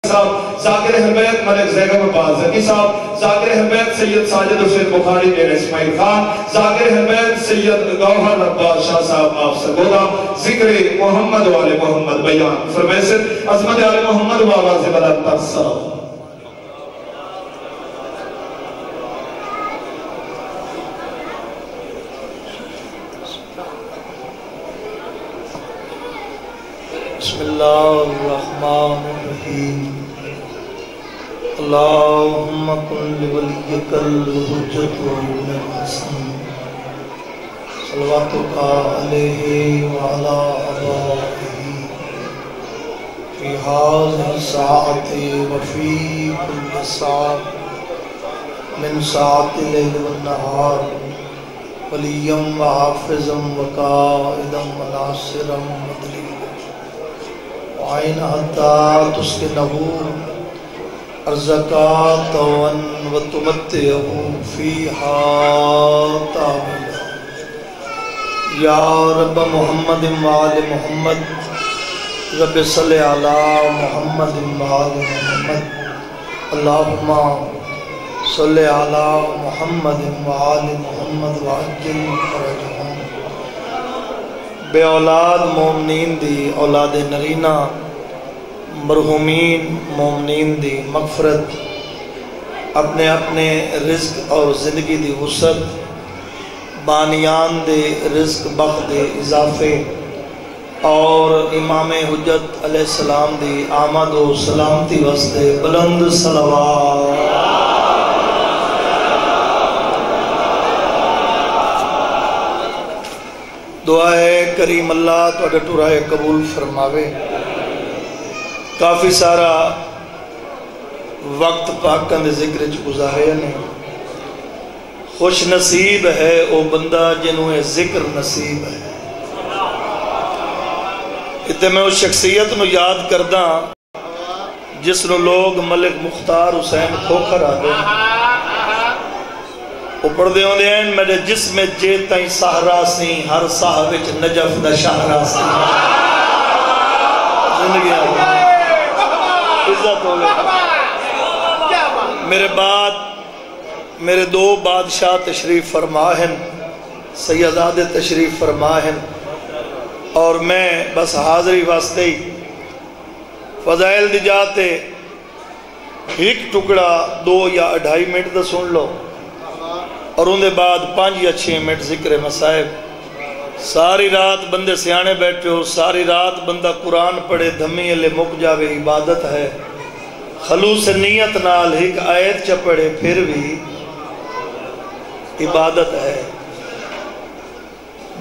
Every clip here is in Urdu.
صاحب، ذاکر اہل بیت ملک زیگم عباس زکی صاحب، ذاکر اہل بیت سید ساجد حسین بخاری میر اسماعیل خان، ذاکر اہل بیت سید گوہر عباس شاہ صاحب آپ سگودا، ذکر محمد و آل محمد بیان فرمیسد عظمت آل محمد و آواز بلند ترسل. بسم اللہ الرحمن الرحیم. اللہم کن لولیک الحجت وابن الحسن صلواتک علیہ وعلا آبائہ فی هذه الساعة وفی کل ساعة من ساعة اللیل والنہار ولیا وحافظا وقائدا وناصرا ودلیلا وعین حتی تسکنہو ارزقا طوان وتمتعہو فیہا طاولا. یا رب محمد وآل محمد رب صلی علی محمد وآل محمد. اللہم صلی علی محمد وآل محمد وعجل فرجہم. بے اولاد مومنین دی اولاد نرینہ، مرحومین مومنین دی مغفرت، اپنے اپنے رزق اور زندگی دی وسعت، بانیان دے رزق بخت دے اضافے اور امام حجت علیہ السلام دی آمد و سلامتی واسطے بلند صلوات. دعائے کریم اللہ تو اڈا ٹورائے قبول فرماوے. کافی سارا وقت پاکاں دے ذکر چ گزارے نے. خوش نصیب ہے او بندہ جنہوں ذکر نصیب ہے. اتنے میں اس شخصیت نو یاد کردہ جس نو لوگ ملک مختار حسین کھوکھر آدھے وہ پڑھ دے ہوندے ہیں میرے جسم جیتائیں سہرا سی ہر صاحبچ نجف دا شہرا سی. زندگی آگے عزت ہو گئے. میرے بعد میرے دو بادشاہ تشریف فرما ہیں، سیدادے تشریف فرما ہیں، اور میں بس حاضری واسطے ہی فضائل دی جاتے ایک ٹکڑا 2 یا 2.5 منٹ دا سن لو اور ان دے بعد 5 یا 6 منٹ ذکر مسائب. ساری رات بندے سیانے بیٹھے ہو، ساری رات بندہ قرآن پڑھے دھمی علی مک جاوے عبادت ہے. خلوص نیت نال ایک آیت چپڑے پھر بھی عبادت ہے.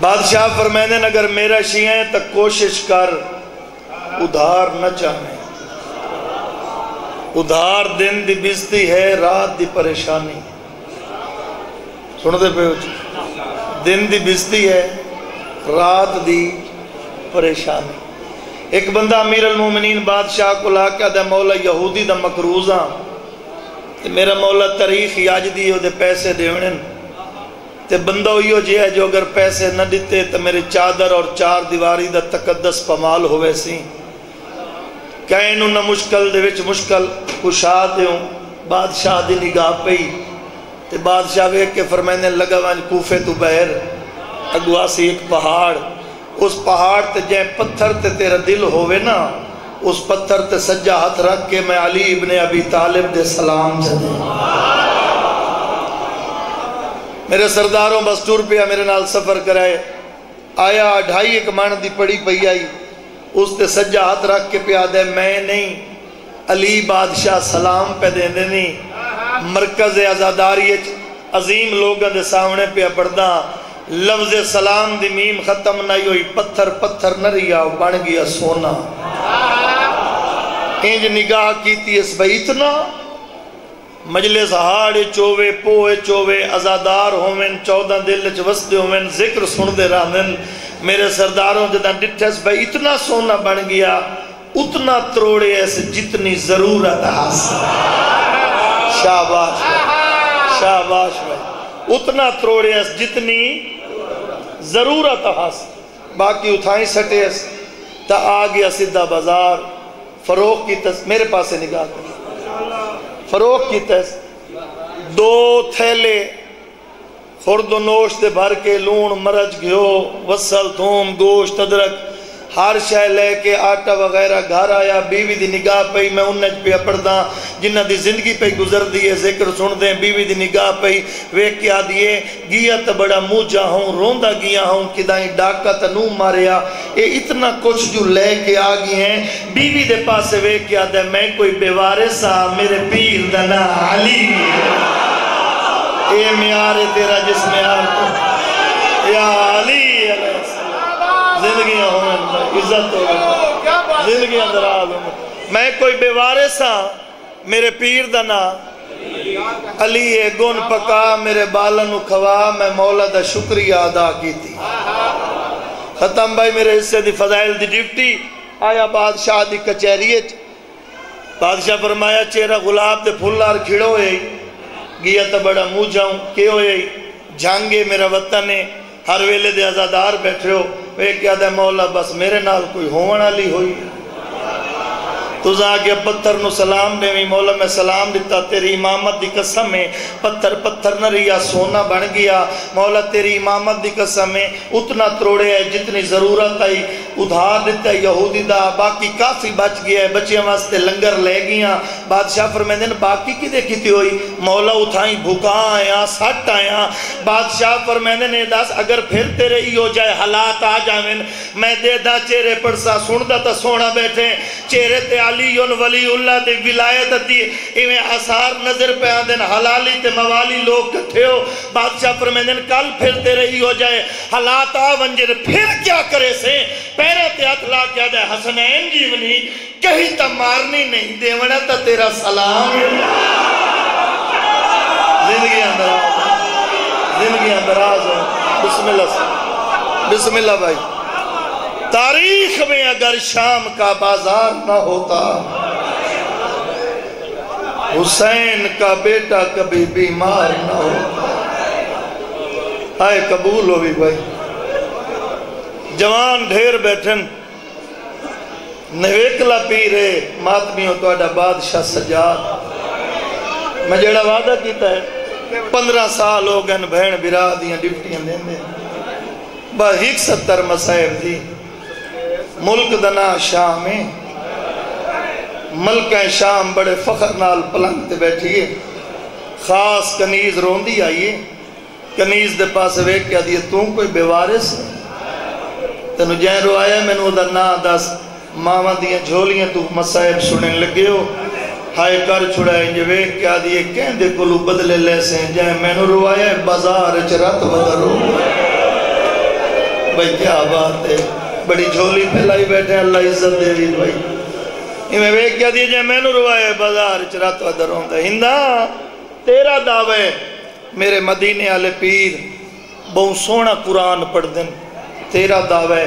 بادشاہ فرمائنے اگر میرا شیعہ تک کوشش کر ادھار نہ چاہنے. ادھار دن دی بزتی ہے رات دی پریشانی. سنتے پہ ہو دن دی بزتی ہے رات دی پریشانی. ایک بندہ امیر المومنین بادشاہ کو لاکہ دے مولا یہودی دا مکروزاں میرا مولا تاریخ یاجدی ہو دے پیسے دے انہیں تے بندہ ہوئیو جی ہے جو اگر پیسے نہ دیتے تو میرے چادر اور 4 دیواری دا تقدس پمال ہوئے سی. کہنوں نہ مشکل دے وچ مشکل کشا دیوں. بادشاہ دی نگاہ پئی تے بادشاہ ویک کے فرمائنے لگا وانج کوفے تو بہر اگواسی ایک پہاڑ. اس پہاڑ تے جائیں پتھر تے تیرا دل ہوئے نا اس پتھر تے سجا ہاتھ رکھ کے میں علی ابن ابی طالب دے سلام سے دے. میرے سرداروں بس ٹور پیا میرے نال سفر کرائے آیا 2.5 من دی پڑی پئی آئی اس تے سجا ہاتھ رکھ کے پیا دے میں نہیں علی بادشاہ سلام پہ دے دے نہیں. مرکز ازاداری عظیم لوگوں دے سامنے پہ پڑھدا لفظ سلام دی میم ختم نہیں ہوئی پتھر پتھر نہ رہیا بن گیا سونا. انج نگاہ کیتی اس بھئی اتنا مجلس ہاڑے چووے پوے چووے ازادار ہومن 14 دل چ وسدے ہومن ذکر سن دے رہن. میرے سرداروں جدا ڈٹھس بھئی اتنا سونا بن گیا اتنا تروڑے ایسے جتنی ضرورت حاصل. شاباش شاباش بھائی اتنا تروڑے ایسے جتنی ضرورت حاصل. باقی اتھائیں سٹے ایسے تا آگیا سدھا بازار فروغ کی تس میرے پاس سے نگاہ کر فروغ کی تس 2 تھیلے خرد و نوش دے بھر کے لون مرچ گھیو وصل تھوم گوشت ادرک ہر شے لے کے آٹا وغیرہ گھر آیا بیوی دی نگاہ پئی میں انج پہ پڑھدا جنہ دی زندگی پہ گزر دیے ذکر سن دیں بیوی دی نگاہ پئی ویکھ کے آدیے گیا تا بڑا موجہ ہوں روندا گیا ہوں کدائیں ڈاکا تا نو ماریا اے اتنا کچھ جو لے کے آگی ہیں بیوی دے پاس سے ویکھ کے آدھے میں کوئی بیوارث ہاں میرے پیر دا نا علی اے میارے تیرا جس میار کو یا علی علیہ السلام زندگیاں ہوں عزت ہو گئی زندگیاں دراز ہوں میں کوئی بیوارث ہاں میرے پیر دا نا علی ہے گن پکا میرے بالنو کھوا میں مولا دا شکریہ ادا کی تھی ختم بھائی میرے حصے دی فضائل دی ڈیوٹی آیا بادشاہ دی کچہریت بادشاہ فرمایا چہرہ گلاب دے پھولار کھڑو ہے گیا تا بڑا منہ جاؤں کہ ہوئے جھانگے میرا وطن ہے ہر ویلے دے ازادار بیٹھے ہو وہ کیا دے مولا بس میرے نال کوئی ہونا لی ہوئی تو جا کے پتھر نو سلام دے مولا میں سلام دیتا تیری امامت دی قسم ہے پتھر پتھر نہ رہیا سونا بن گیا مولا تیری امامت دی قسم ہے اتنا تروڑے ہے جتنی ضرورت آئی ادھار دیتا ہے یہودی دا باقی کافی بچ گیا ہے بچے واسطے لنگر لے گیا بادشاہ فرمائے دن باقی کی دیکھی تھی ہوئی مولا اٹھائیں بھکا آیا سٹ آیا بادشاہ فرمائے دن داس اگر پھر تیرے ہی ہو جائے حالات آ جائیں میں دے دا چہرے پڑسا سن دا تا سونا بیٹھے چہرے تے علی ولی اللہ دے ولایت دی ایویں آثار نظر پہ آدھن حلالی تے موالی لوگ کٹھے ہو بادشاہ فرمیدن کل پھر تیرے ہی ہو جائے حالات آونجر پھر کیا کرے سے پیرے تے اطلاع کیا جائے حسنین جیونی کہیں تا مارنی نہیں دیونا تا تیرا سلام زندگی اندراز ہے بسم اللہ بسم اللہ بھائی تاریخ میں اگر شام کا بازار نہ ہوتا حسین کا بیٹا کبھی بیمار نہ ہوتا آئے قبول ہو بھی بھائی جوان ڈھیر بیٹھن نویکلا پی رہے ماتمی ہو تو اڈا بادشاہ سجاد میں جڑا وعدہ کیتا ہے 15 سال ہو گئے بہن برا دیاں ڈپٹیاں دیں دیں با 70 مسائب دی ملک دنا شام ہے ملک شام بڑے فخر نال پلنگ تے بیٹھیے خاص کنیز روندی آئیے کنیز دے پاس ویک کیا دیئے توں کوئی بیوارث تنو جائیں رو آیا میں نو در نا دس ماما دیئے جھولیاں تو مسائب سنیں لگے ہو ہائے کر چھڑائیں جو ویک کیا دیئے کہیں دے کلو بدلے لے سے جائیں میں نو رو آیا بازار چرات بدرو بھائی کیا بات ہے بڑی جھولی پھیلائی بیٹھے اللہ عزت دے رہی بھائی میں ویک کیا دیئے جائے میں نو روائے بازار چرات و دروں دا ہندہ تیرا دعوے میرے مدینے والے پیر بہت سونا قرآن پڑھ دن تیرا دعوے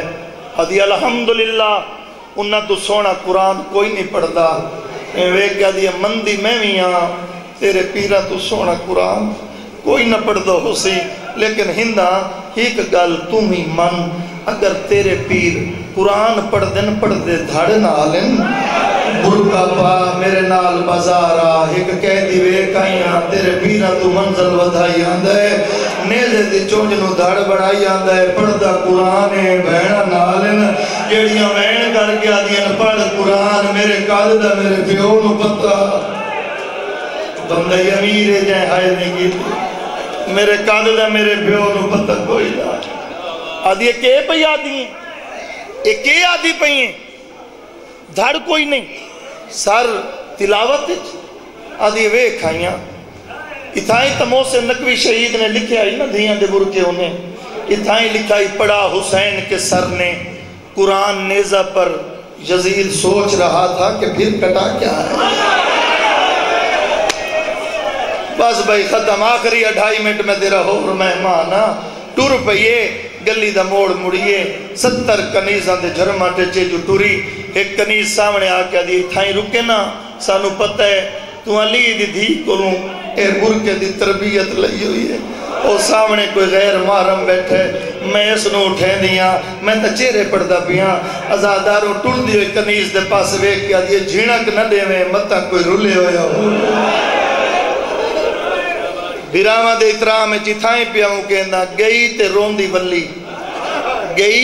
ادھی الحمدللہ انہا تو سونا قرآن کوئی نہیں پڑھ دا میں ویک کیا دیئے مندی میں میاں تیرے پیرا تو سونا قرآن کوئی نہ پڑھ دو ہو سی لیکن ہندہ ایک گل تم ہی من اگر تیرے پیر قرآن پڑھ دن پڑھ دے دھڑ نالن برکا پا میرے نال بازارا ایک کہہ دیوے کائیاں تیرے پیرا تو منزل ودھائی آندہ ہے نیزے دی چونجنو دھڑ بڑھائی آندہ ہے پڑھ دا قرآن ہے بہنہ نالن جیڑیاں وین کر گیا دین پڑھ قرآن میرے قاد دا میرے پیونو پتہ بندہ یمیر جائیں ہائے نہیں گی میرے قاد دا میرے پیونو پتہ کوئی دا آدھی یہ کہے پہ آدھی ہیں یہ کہے آدھی پہ ہیں دھڑ کوئی نہیں سر تلاوت آدھی وے کھائیاں اتھائیں تمو سے نقوی شہید نے لکھے آئی نا دھیاں دے برکے انہیں اتھائیں لکھائی پڑا حسین کے سر نے قرآن نیزہ پر یزید سوچ رہا تھا کہ پھر کٹا کیا ہے بس بھائی ختم آخری 2.5 منٹ میں تیرا ہو مہمانا ٹور پئیے گلی دا موڑ مڑیے 70 کنیزاں دے جھرما ٹچے جو ٹوری ایک کنیز سامنے آکے دی تھائیں رکے نا سانو پتہ ہے تو علی دی دھی کلوں اے برکے دی تربیت لئی ہوئی ہے وہ سامنے کوئی غیر محرم بیٹھے میں اس نو اٹھیں دیاں میں تا چہرے پڑھدا پیاں ازاداروں ٹر دی ہوئی کنیز دے پاس ویک کیا دیئے جھینک نہ دے میں متا کوئی رولے ہویا ہو بیراما دے اترام میں چیتھائیں پیا ہوں کہنا گئی تے روندی ولی گئی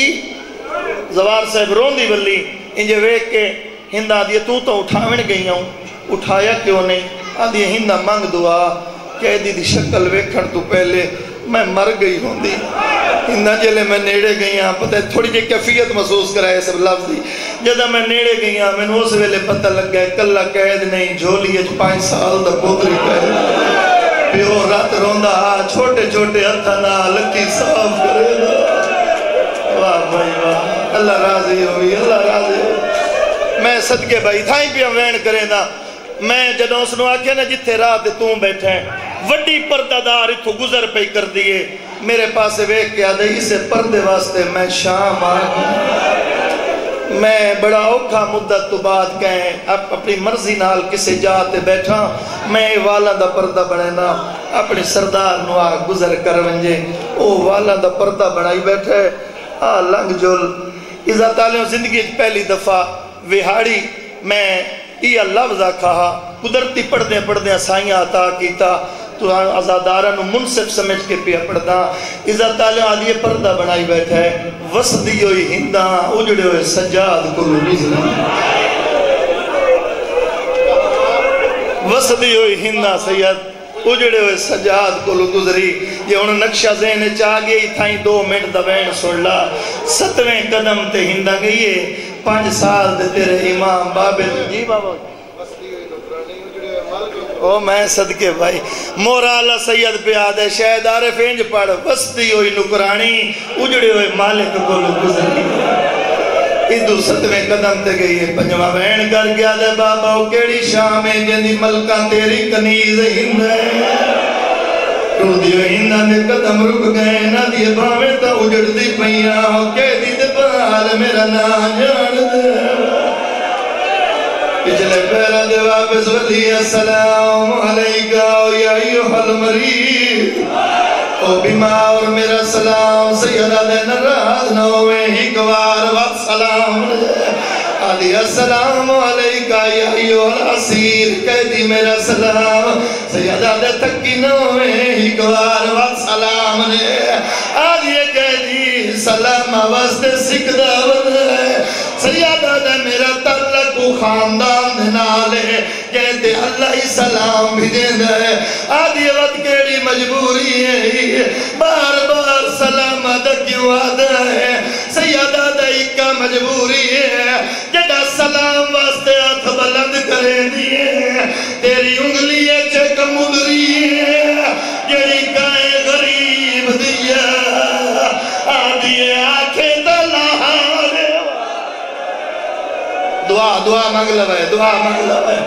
زوار صاحب روندی ولی انجھے ویک کے ہندہ دیئے تو اٹھاویں گئی ہوں اٹھایا کیوں نہیں آدھی ہندہ مانگ دعا کہ دی شکل ویکھن تو پہلے میں مر گئی ہوں دی ہندہ جلے میں نیڑے گئی ہاں پتہ ہے تھوڑی جے کیفیت محسوس کرائے سب لفظ دی جدہ میں نیڑے گئی ہاں میں نے اس ویلے پتہ لگ گئے کلہ قید نہیں جھولی اچ 5 سال دا پوتری قید پیو رات روندہ چھوٹے چھوٹے ہتھنا لکی صاف کرے دا واہ بھائی واہ اللہ راضی ہوئی اللہ راضی ہوئی میں صدقے بھائی تھائیں پہ وین کریں دا میں جدوں اس نے آکھیا نا جتھے رات توں بیٹھے وڈی پردہ دار اتھو گزر پہ کر دیئے میرے پاس ویک کے آدھے اسے پردے واسطے میں شام میں بڑا اوکھا مدت تو بعد کہیں اپنی مرضی نال کسے جاتے بیٹھا میں والا دا پردہ بڑھنا اپنی سردار نوا گزر کر ونجے او والا دا پردہ بڑھائی بیٹھے لنگ جل عزت تعالیٰ زندگی پہلی دفعہ وہاڑی میں یہ لفظ کہا قدرتی پڑھدیں سائیاں عطا کیتا تو ازادارہ منصف سمجھ کے پیا پڑھدا عزت تعالیٰ آدھیے پردہ بنائی بیٹھا ہے وسدی ہوئی ہنداں اجڑے ہوئے سجاد کو نزلہ وسدی ہوئی ہنداں سید اجڑے ہوئے سجاد کو گزری یہ انہوں نقشہ ذہن چاہ گئی تھائیں 2 منٹ دوین سن لا 7ویں قدم تے ہندہ گئی 5 سال دے تیرے امام بابل جی بابا او میں صدقے بھائی مورالا سید پہ آدھے شہد عارف انج پڑھ وسطی ہوئی نکرانی اجڑے ہوئے مالک کو گزری ادھو 7ویں قدم تے گئی ہے 5واں بہن کر گیا دے بابا کیڑی شام ہے جندی ملکہ تیری کنیز ہند ہے تو دیو ہندہ دے قدم رک گئے نہ دیے باویں تا اجڑ دی پیاں کہہ دی دے بال میرا نا جان دے پچھلے پہلا دے واپس ولی السلام علیکہ یا ایوہ المرید او بیمار میرا سلام سیدہ دے نراز نوے ہی گوار وقت سلام آدھی السلام علیکہ یا ایوہ الاسیر قیدی میرا سلام سیدہ دے تکی نوے ہی گوار وقت سلام آدھی قیدی سلام وست سکدہ ودے سیدہ دے میرا تعلق خاندان دنالے کہتے اللہ ہی سلام بھی دیں دے آدھی وقت کیڑی مجبوری ہے بار بار سلام آدھا کیوں آدھا ہے سیدہ دائی کا مجبوری ہے جڑا سلام واسطے ہاتھ بلند کریں دیئے تیری انگلی چک مدری ہے جڑی کائے غریب دیا آدھی آنکھیں دلہانے دعا مانگ لو ہے دعا مانگ لو ہے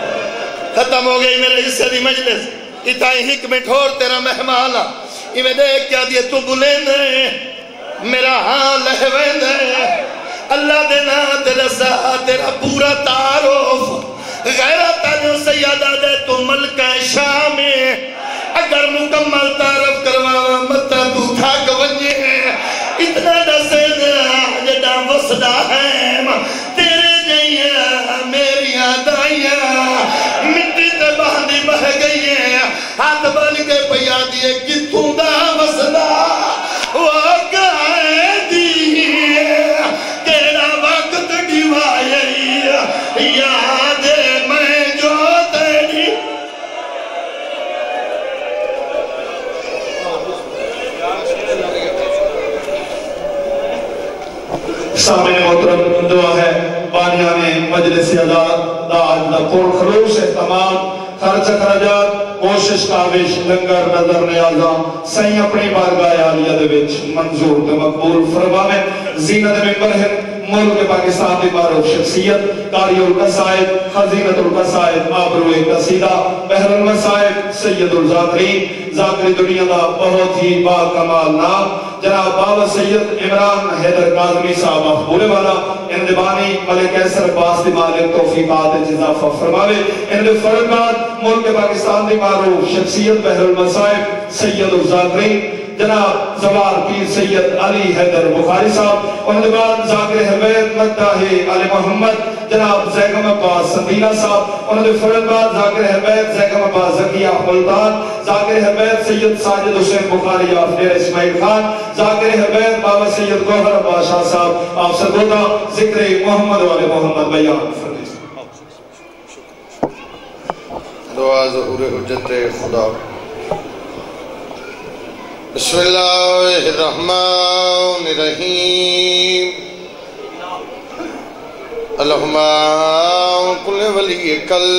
ختم ہو گئی میرے حصے دی مجلس اتائی حکمت اور تیرا مہمانا میں دیکھ کیا دیئے تو بلین ہے میرا ہاں لہوین ہے اللہ دینا تیرا سا تیرا پورا تعارف غیرہ تالیوں سیادہ دے تو ملکہ شام اگر مکمل تعارف کروا مطا تو تھاک ونجے اتنا دسے جڑا وسدہ ہے تیرے جائیاں میریاں دائیاں مٹی تے باندھی بہ گئی ہیں ہاتھ بن کے پیا دیئے کتوں دا وسدہ وہ گائے دیئے تیرا وقت ڈیوائے یاد میں جو تیری سامنے محترم دعا ہے بانیان مجلس داج دا پور خلوص احتمام خرچ خرجات کوشش کاوش لنگر نظر نیازاں سہیں اپنی بارگاہ عالیہ دے وچ منظور تے مقبول فرماویں زینت ممبر ہے ملک پاکستان دی معروف شخصیت قاری القصائد خزینت القصائد آبرو قصیدہ بحر المصائب سید الزاکرین ذاکری دنیا دا بہت ہی با کمال نام جناب بابا سید عمران حیدر کاظمی صاحب مقبول والا اندبانی ملک ایسر عباس دی مالک توفیقات اضافہ فرماوے اندب فرد بعد ملک پاکستان دی معروف شخصیت بحر المصائب سید الزاکرین جناب زوار پیر سید علی حیدر بخاری صاحب، انہوں نے بعد ذاکر حبیت مداح علی محمد جناب زیگم عباس سندیلہ صاحب، انہوں نے فرد بعد ذاکر حبیت زیگم عباس زکیہ ملتان، ذاکر حبیت سید ساجد حسین بخاری آف ڈیر اسماعیل خان، ذاکر حبیت بابا سید گوہر عباس شاہ صاحب آپ سرگودا ذکر محمد والے محمد بیان فرمائیں۔ دعا ظہور حجت خدا۔ بسم اللہ الرحمن الرحیم، اللہم کل ولی کل